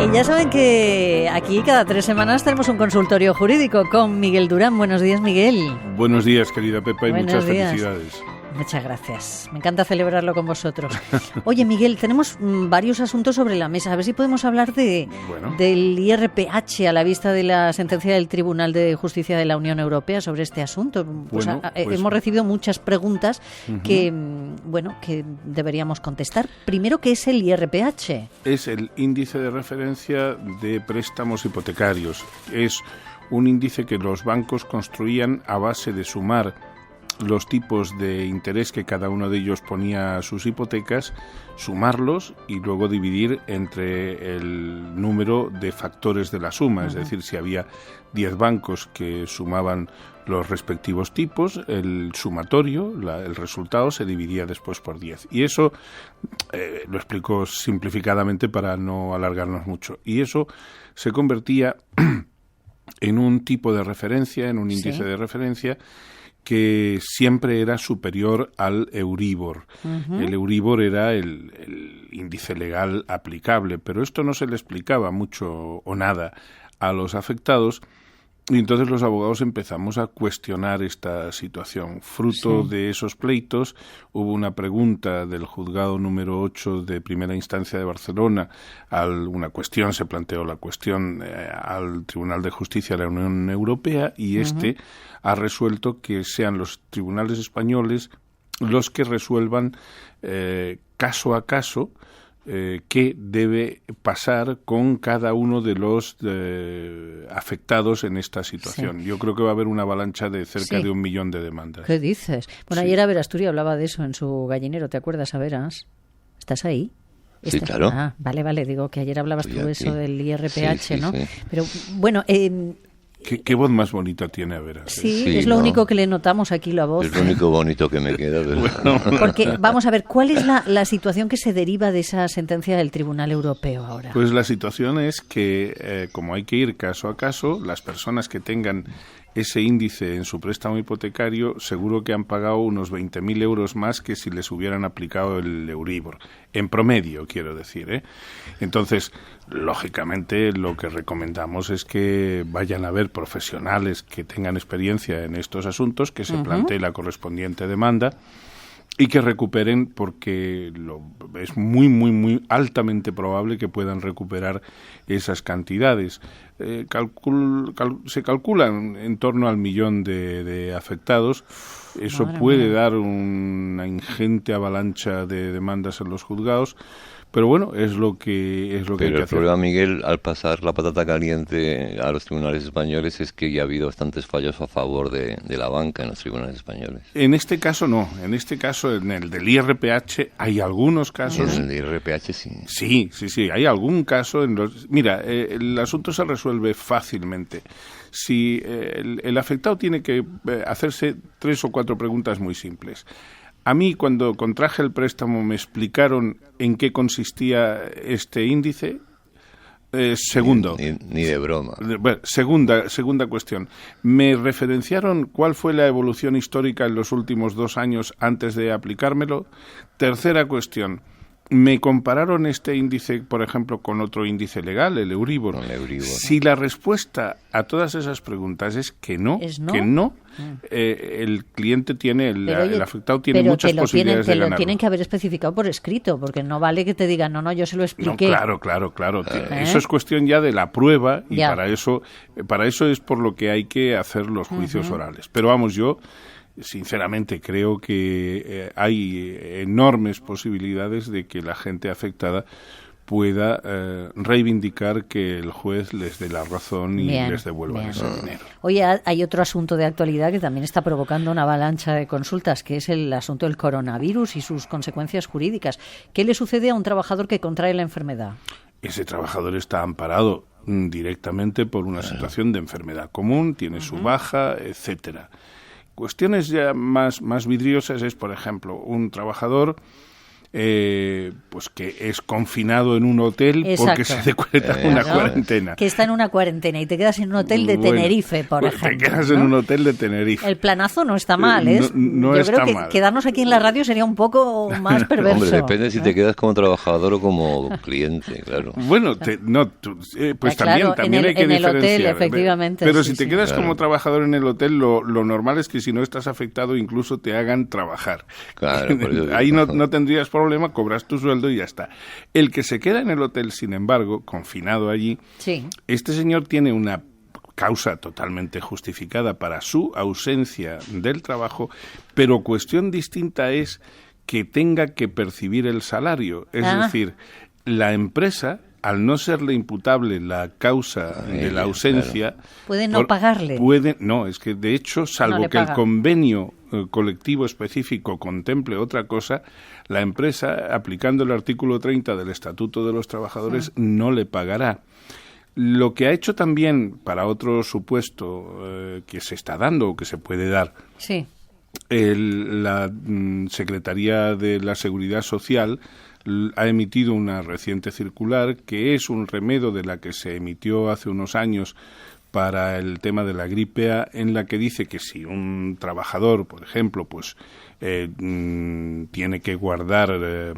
Y ya saben que aquí cada 3 semanas tenemos un consultorio jurídico con Miguel Durán. Buenos días, Miguel. Buenos días, querida Pepa, y Buenos muchas días. felicidades. Muchas gracias. Me encanta celebrarlo con vosotros. Oye, Miguel, tenemos varios asuntos sobre la mesa. A ver si podemos hablar del IRPH a la vista de la sentencia del Tribunal de Justicia de la Unión Europea sobre este asunto. Hemos recibido muchas preguntas que deberíamos contestar. Primero, ¿qué es el IRPH? Es el índice de referencia de préstamos hipotecarios. Es un índice que los bancos construían a base de sumar los tipos de interés que cada uno de ellos ponía a sus hipotecas, sumarlos y luego dividir entre el número de factores de la suma. Es decir, si había 10 bancos que sumaban los respectivos tipos, el sumatorio, el resultado, se dividía después por 10. Y eso, lo explico simplificadamente para no alargarnos mucho, y eso se convertía en un tipo de referencia, en un índice de referencia, que siempre era superior al Euribor. El Euribor era el índice legal aplicable, pero esto no se le explicaba mucho o nada a los afectados, y entonces los abogados empezamos a cuestionar esta situación. Fruto de esos pleitos, hubo una pregunta del juzgado número 8 de primera instancia de Barcelona, se planteó la cuestión al Tribunal de Justicia de la Unión Europea, y ha resuelto que sean los tribunales españoles los que resuelvan caso a caso qué debe pasar con cada uno de los afectados en esta situación. Yo creo que va a haber una avalancha de cerca de 1 millón de demandas. ¿Qué dices? Bueno, ayer Averasturi hablaba de eso en su gallinero, ¿te acuerdas, Averas? ¿Estás ahí? Sí, claro. Ah, vale, digo que ayer hablabas tú de eso del IRPH, ¿no? Sí. Pero bueno... ¿Qué voz más bonita tiene Averas? Sí, es lo único que le notamos aquí, la voz. Es lo único bonito que me queda. Porque, vamos a ver, ¿cuál es la situación que se deriva de esa sentencia del Tribunal Europeo ahora? Pues la situación es que, como hay que ir caso a caso, las personas que tengan ese índice en su préstamo hipotecario seguro que han pagado unos 20.000 euros más que si les hubieran aplicado el Euribor. En promedio, quiero decir, ¿eh? Entonces, lógicamente, lo que recomendamos es que vayan a ver profesionales que tengan experiencia en estos asuntos, que se plantee la correspondiente demanda y que recuperen, porque es muy, muy, muy altamente probable que puedan recuperar esas cantidades. Se calculan en torno al 1 millón de afectados. Eso puede dar una ingente avalancha de demandas en los juzgados, pero bueno, es lo que hay que hacer. El problema, Miguel, al pasar la patata caliente a los tribunales españoles, es que ya ha habido bastantes fallos a favor de la banca en los tribunales españoles. En este caso no. En este caso, en el del IRPH, hay algunos casos... En el del IRPH sí. Sí. Hay algún caso en los... Mira, el asunto se resuelve fácilmente. Si el afectado tiene que hacerse 3 o 4 preguntas muy simples. A mí, cuando contraje el préstamo, me explicaron en qué consistía este índice. Segundo. Ni de broma. Bueno, segunda cuestión. ¿Me referenciaron cuál fue la evolución histórica en los últimos 2 años antes de aplicármelo? Tercera cuestión. ¿Me compararon este índice, por ejemplo, con otro índice legal, el Euribor? Si la respuesta a todas esas preguntas es que no, el cliente tiene, el afectado tiene muchas posibilidades de ganarlo. Pero lo tienen que haber especificado por escrito, porque no vale que te digan, no, yo se lo expliqué. No, claro. Eso es cuestión ya de la prueba, y para eso es por lo que hay que hacer los juicios orales. Pero vamos, yo sinceramente creo que hay enormes posibilidades de que la gente afectada pueda reivindicar que el juez les dé la razón y les devuelva ese dinero. Oye, hay otro asunto de actualidad que también está provocando una avalancha de consultas, que es el asunto del coronavirus y sus consecuencias jurídicas. ¿Qué le sucede a un trabajador que contrae la enfermedad? Ese trabajador está amparado directamente por una situación de enfermedad común, tiene su baja, etcétera. Cuestiones ya más vidriosas es, por ejemplo, un trabajador pues que es confinado en un hotel. Exacto. Porque se decreta una cuarentena. Que está en una cuarentena y te quedas en un hotel de Tenerife, por ejemplo. Te quedas en un hotel de Tenerife. El planazo no está mal, ¿eh? No Yo está creo que mal. Quedarnos aquí en la radio sería un poco más perverso. Hombre, depende si te quedas como trabajador o como cliente, claro. Bueno, pues claro, también hay que en el diferenciar. hotel, efectivamente. Pero si te quedas como trabajador en el hotel, lo normal es que si no estás afectado, incluso te hagan trabajar. Claro, ahí no tendrías problema, cobras tu sueldo y ya está. El que se queda en el hotel, sin embargo, confinado allí, sí. Este señor tiene una causa totalmente justificada para su ausencia del trabajo, pero cuestión distinta es que tenga que percibir el salario. Es decir, la empresa, al no serle imputable la causa de la ausencia... Claro. Puede no pagarle. No, es que de hecho, salvo que el convenio colectivo específico contemple otra cosa, la empresa, aplicando el artículo 30 del Estatuto de los Trabajadores, no le pagará. Lo que ha hecho también, para otro supuesto que se está dando o que se puede dar, sí. La Secretaría de la Seguridad Social ha emitido una reciente circular que es un remedio de la que se emitió hace unos años para el tema de la gripe A, en la que dice que si un trabajador, por ejemplo, pues tiene que guardar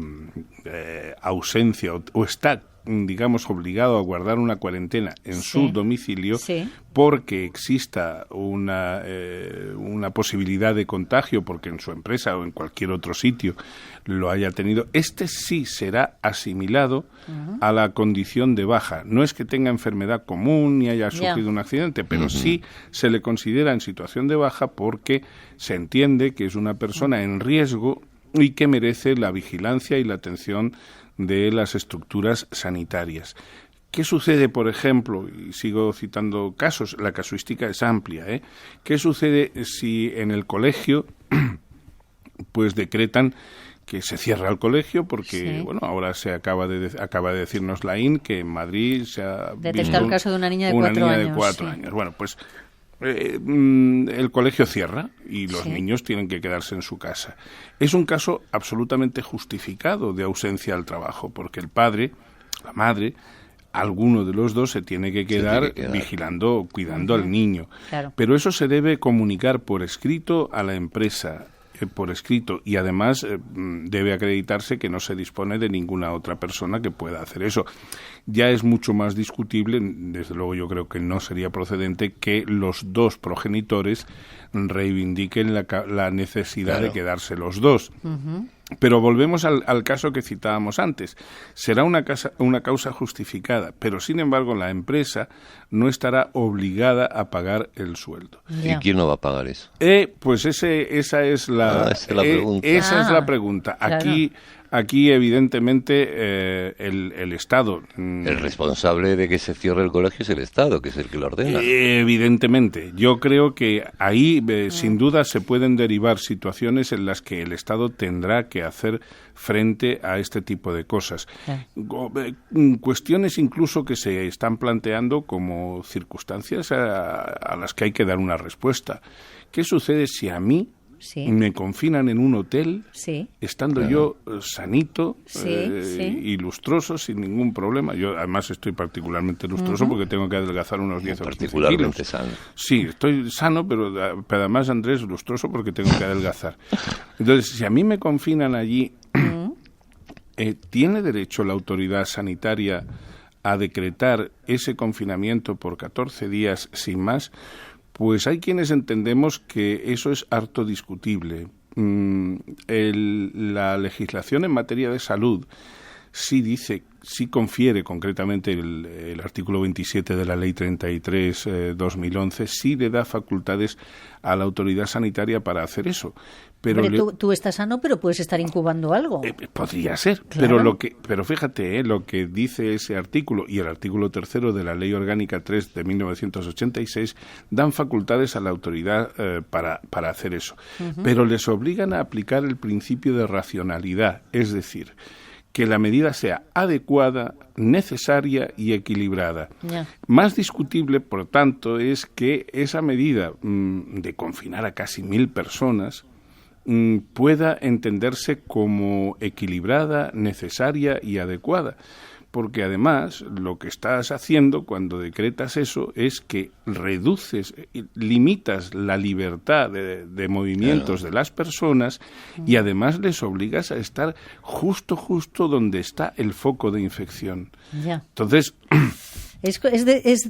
ausencia o está, digamos, obligado a guardar una cuarentena en su domicilio porque exista una posibilidad de contagio, porque en su empresa o en cualquier otro sitio lo haya tenido, sí será asimilado a la condición de baja. No es que tenga enfermedad común ni haya sufrido un accidente, pero sí se le considera en situación de baja porque se entiende que es una persona en riesgo y que merece la vigilancia y la atención de las estructuras sanitarias. ¿Qué sucede, por ejemplo, y sigo citando casos, la casuística es amplia, ¿qué sucede si en el colegio pues decretan que se cierra el colegio porque, bueno, ahora se acaba de decirnos la IN que en Madrid se ha detectado el caso de una niña de 4 años. Bueno, pues el colegio cierra y los niños tienen que quedarse en su casa. Es un caso absolutamente justificado de ausencia al trabajo, porque el padre, la madre, alguno de los dos se tiene que quedar vigilando, cuidando al niño. Claro. Pero eso se debe comunicar por escrito a la empresa, por escrito, y además debe acreditarse que no se dispone de ninguna otra persona que pueda hacer eso. Ya es mucho más discutible, desde luego yo creo que no sería procedente que los dos progenitores reivindiquen la necesidad de quedarse los dos. Pero volvemos al caso que citábamos antes. Será una causa justificada, pero sin embargo la empresa no estará obligada a pagar el sueldo. ¿Y quién no va a pagar eso? Pues esa es la pregunta. Esa es la pregunta. Claro. Aquí evidentemente, el Estado... El responsable de que se cierre el colegio es el Estado, que es el que lo ordena. Evidentemente. Yo creo que ahí, sin duda, se pueden derivar situaciones en las que el Estado tendrá que hacer frente a este tipo de cosas. Cuestiones incluso que se están planteando como circunstancias a las que hay que dar una respuesta. ¿Qué sucede si a mí me confinan en un hotel, estando yo sanito y lustroso, sin ningún problema? Yo además estoy particularmente lustroso porque tengo que adelgazar unos 10 o 15 kilos. Particularmente sano. Sí, estoy sano, pero además, Andrés, lustroso porque tengo que adelgazar. Entonces, si a mí me confinan allí, ¿tiene derecho la autoridad sanitaria a decretar ese confinamiento por 14 días sin más? Pues hay quienes entendemos que eso es harto discutible. La legislación en materia de salud sí confiere concretamente el artículo 27 de la Ley 33/2011, sí le da facultades a la autoridad sanitaria para hacer eso. Pero tú estás sano, pero puedes estar incubando algo. Podría ser, claro. pero fíjate, lo que dice ese artículo y el artículo 3 de la Ley Orgánica 3 de 1986 dan facultades a la autoridad para hacer eso. Pero les obligan a aplicar el principio de racionalidad, es decir, que la medida sea adecuada, necesaria y equilibrada. Más discutible, por tanto, es que esa medida de confinar a casi 1.000 personas pueda entenderse como equilibrada, necesaria y adecuada. Porque además lo que estás haciendo cuando decretas eso es que reduces, limitas la libertad de movimientos de las personas y además les obligas a estar justo donde está el foco de infección. Ya. Entonces... Es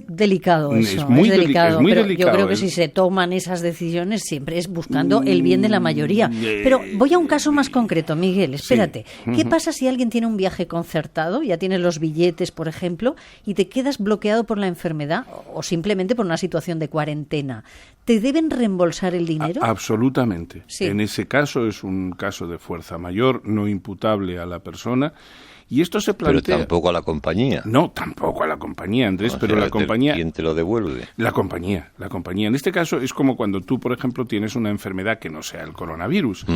delicado eso, es muy delicado, pero yo creo que si se toman esas decisiones siempre es buscando el bien de la mayoría. Pero voy a un caso más concreto, Miguel, espérate. Sí. ¿Qué pasa si alguien tiene un viaje concertado, ya tienes los billetes, por ejemplo, y te quedas bloqueado por la enfermedad o simplemente por una situación de cuarentena? ¿Te deben reembolsar el dinero? Absolutamente. Sí. En ese caso es un caso de fuerza mayor, no imputable a la persona. Y esto se plantea... Pero tampoco a la compañía. No, tampoco a la compañía, Andrés, pero la compañía... ¿Quién te lo devuelve? La compañía. En este caso es como cuando tú, por ejemplo, tienes una enfermedad que no sea el coronavirus.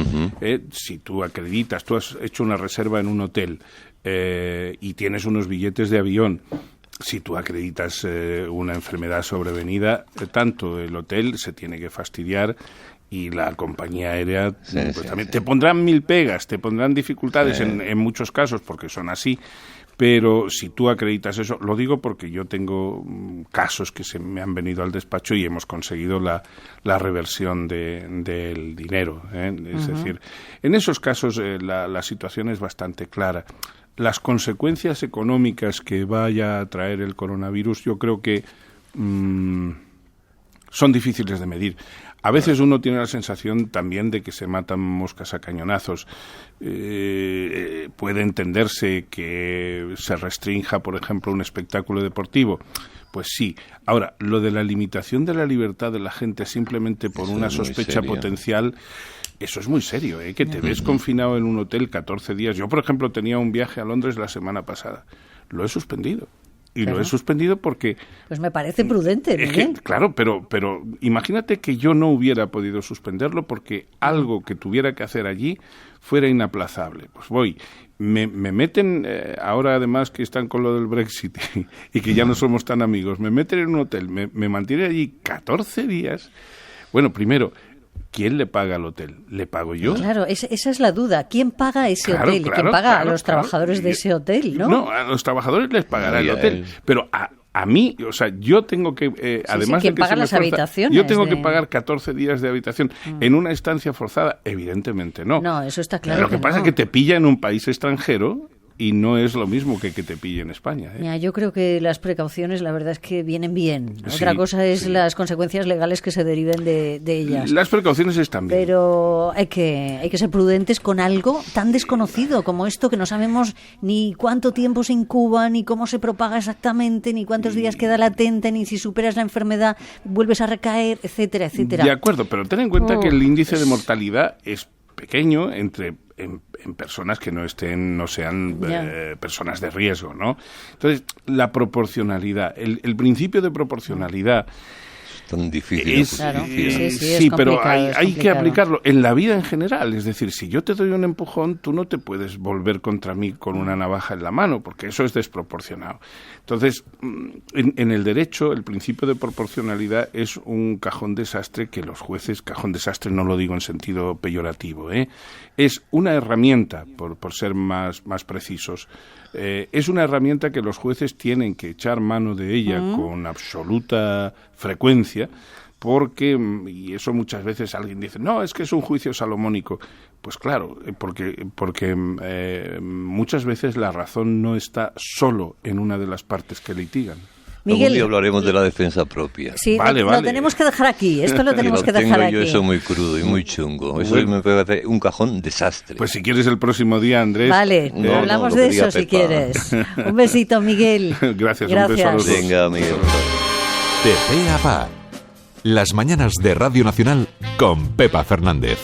Si tú acreditas, tú has hecho una reserva en un hotel y tienes unos billetes de avión, si tú acreditas una enfermedad sobrevenida, tanto el hotel se tiene que fastidiar y la compañía aérea también. Te pondrán 1000 pegas, te pondrán dificultades en muchos casos, porque son así, pero si tú acreditas eso, lo digo porque yo tengo casos que se me han venido al despacho y hemos conseguido la reversión del dinero. Es decir, en esos casos la situación es bastante clara. Las consecuencias económicas que vaya a traer el coronavirus, yo creo que son difíciles de medir. A veces uno tiene la sensación también de que se matan moscas a cañonazos. Puede entenderse que se restrinja, por ejemplo, un espectáculo deportivo. Pues sí. Ahora, lo de la limitación de la libertad de la gente simplemente por una sospecha potencial, eso es muy serio, que te ves confinado en un hotel 14 días. Yo, por ejemplo, tenía un viaje a Londres la semana pasada. Lo he suspendido. Y lo he suspendido porque... Pues me parece prudente, ¿no? Claro, pero imagínate que yo no hubiera podido suspenderlo porque algo que tuviera que hacer allí fuera inaplazable. Pues voy, me meten, ahora además que están con lo del Brexit y que ya no somos tan amigos, me meten en un hotel, me mantienen allí 14 días. Bueno, primero... ¿Quién le paga al hotel? ¿Le pago yo? Claro, esa es la duda. ¿Quién paga ese hotel? ¿Quién paga a los trabajadores de ese hotel, no? No, a los trabajadores les pagará el hotel. Pero a mí, o sea, yo tengo que, además de que paga las habitaciones. Yo tengo que pagar 14 días de habitación en una estancia forzada. Evidentemente no. No, eso está claro. Lo que pasa es que te pilla en un país extranjero y no es lo mismo que te pille en España. Mira, yo creo que las precauciones, la verdad es que vienen bien. Otra cosa es las consecuencias legales que se deriven de ellas. Las precauciones están bien. Pero hay que ser prudentes con algo tan desconocido como esto, que no sabemos ni cuánto tiempo se incuba, ni cómo se propaga exactamente, ni cuántos días queda latente, ni si superas la enfermedad vuelves a recaer, etcétera, etcétera. De acuerdo, pero ten en cuenta que el índice de mortalidad es pequeño en personas que no sean personas de riesgo, ¿no? Entonces, la proporcionalidad, el principio de proporcionalidad tan difícil. Sí, pero hay que aplicarlo en la vida en general. Es decir, si yo te doy un empujón, tú no te puedes volver contra mí con una navaja en la mano, porque eso es desproporcionado. Entonces, en el derecho, el principio de proporcionalidad es un cajón desastre que los jueces, cajón desastre no lo digo en sentido peyorativo, es una herramienta, por ser más precisos, es una herramienta que los jueces tienen que echar mano de ella con absoluta frecuencia, porque, y eso muchas veces alguien dice, no, es que es un juicio salomónico. Pues claro, porque muchas veces la razón no está solo en una de las partes que litigan. Miguel, algún día hablaremos de la defensa propia. Sí, vale. Lo tenemos que dejar aquí. Esto lo tenemos que dejar aquí. Yo eso muy crudo y muy chungo. Eso me parece un cajón desastre. Pues si quieres el próximo día, Andrés. Vale, hablamos de eso si quieres. Un besito, Miguel. Gracias. Un beso a los dos. Venga, Miguel. De pe a pa. Las mañanas de Radio Nacional con Pepa Fernández.